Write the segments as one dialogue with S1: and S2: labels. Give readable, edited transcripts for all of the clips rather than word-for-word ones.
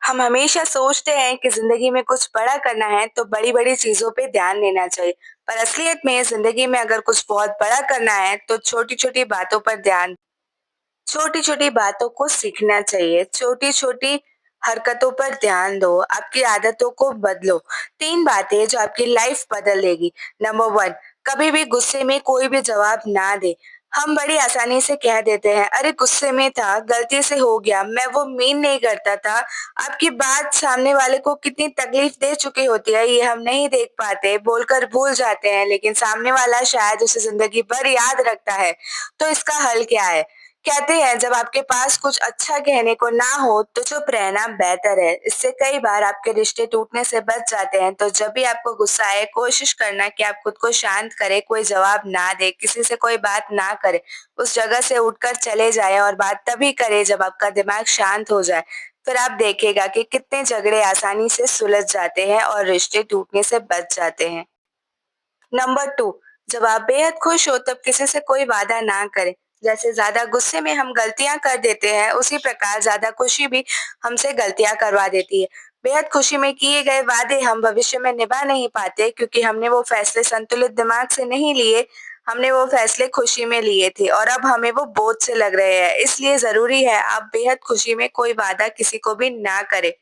S1: हम हमेशा सोचते हैं कि ज़िंदगी में कुछ बड़ा करना है तो बड़ी-बड़ी चीज़ों पे ध्यान देना चाहिए। पर असलियत में ज़िंदगी में अगर कुछ बहुत बड़ा करना है तो छोटी-छोटी बातों पर ध्यान छोटी-छोटी बातों को सीखना चाहिए, छोटी-छोटी हरकतों पर ध्यान दो, आपकी आदतों को बदलो। 3 बातें जो आपकी लाइफ बदल देगी। नंबर 1, कभी भी गुस्से में कोई भी जवाब ना दें। हम बड़ी आसानी से कह देते हैं, "अरे गुस्से में था, गलती से हो गया, मैं वो मीन नहीं करता था।" आपकी बात सामने वाले को कितनी तकलीफ दे चुकी होती है, ये हम नहीं देख पाते, बोलकर भूल जाते हैं, लेकिन सामने वाला शायद उसे ज़िंदगी भर याद रखता है। तो इसका हल क्या है? कहते हैं जब आपके पास कुछ अच्छा कहने को ना हो तो चुप रहना बेहतर है। इससे कई बार आपके रिश्ते टूटने से बच जाते हैं। तो जब भी आपको गुस्सा आए कोशिश करना कि आप खुद को शांत करें, कोई जवाब ना दें, किसी से कोई बात ना करें। उस जगह से उठकर चले जाएँ और बात तभी करें जब आपका दिमाग शांत हो जाए। फिर आप देखिएगा कि कितने झगड़े आसानी से सुलझ जाते हैं और रिश्ते टूटने से बच जाते हैं। नंबर 2, जब आप बेहद खुश हो तब किसी से कोई वादा ना करें। जैसे ज़्यादा गुस्से में हम गलतियाँ कर देते हैं, उसी प्रकार ज़्यादा खुशी भी हमसे गलतियाँ करवा देती है। बेहद खुशी में किए गए वादे हम भविष्य में निभा नहीं पाते क्योंकि हमने वो फैसले संतुलित दिमाग से नहीं लिए, हमने वो फैसले खुशी में लिए थे और अब हमें वो बोझ से लग रहे हैं। इसलिए ज़रूरी है आप बेहद खुशी में कोई वादा किसी को भी ना करें।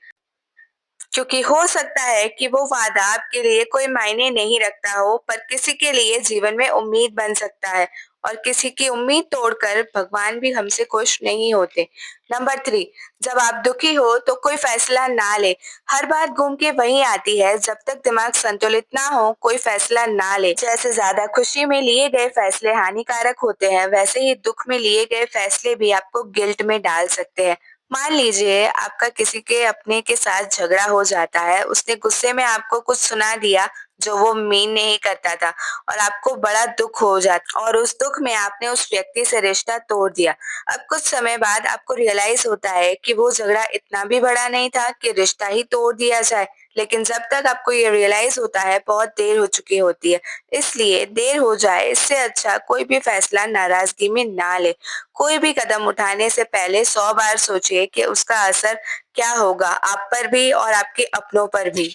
S1: क्योंकि हो सकता है कि वो वादा आपके लिए कोई मायने नहीं रखता हो, पर किसी के लिए जीवन में उम्मीद बन सकता है और किसी की उम्मीद तोड़कर भगवान भी हमसे खुश नहीं होते। नंबर 3, जब आप दुखी हो तो कोई फैसला ना ले। हर बात घूम के वहीं आती है, जब तक दिमाग संतुलित ना हो, कोई फैसला ना ले। जैसे ज़्यादा खुशी में लिए गए फैसले हानिकारक होते हैं, वैसे ही दुःख में लिए गए फैसले भी आपको गिल्ट में डाल सकते हैं। मान लीजिए आपका किसी के अपने के साथ झगड़ा हो जाता है, उसने गुस्से में आपको कुछ सुना दिया जो वो मीन नहीं करता था और आपको बड़ा दुःख हो जाता और उस दुःख में आपने उस व्यक्ति से रिश्ता तोड़ दिया। अब कुछ समय बाद आपको रियलाइज़ होता है कि वो झगड़ा इतना भी बड़ा नहीं था कि रिश्ता ही तोड़ दिया जाए, लेकिन जब तक आपको ये रियलाइज़ होता है बहुत देर हो चुकी होती है। इसलिए देर हो जाए इससे अच्छा कोई भी फैसला नाराज़गी में ना लें। कोई भी कदम उठाने से पहले 100 बार सोचिए कि उसका असर क्या होगा आप पर भी और आपके अपनों पर भी।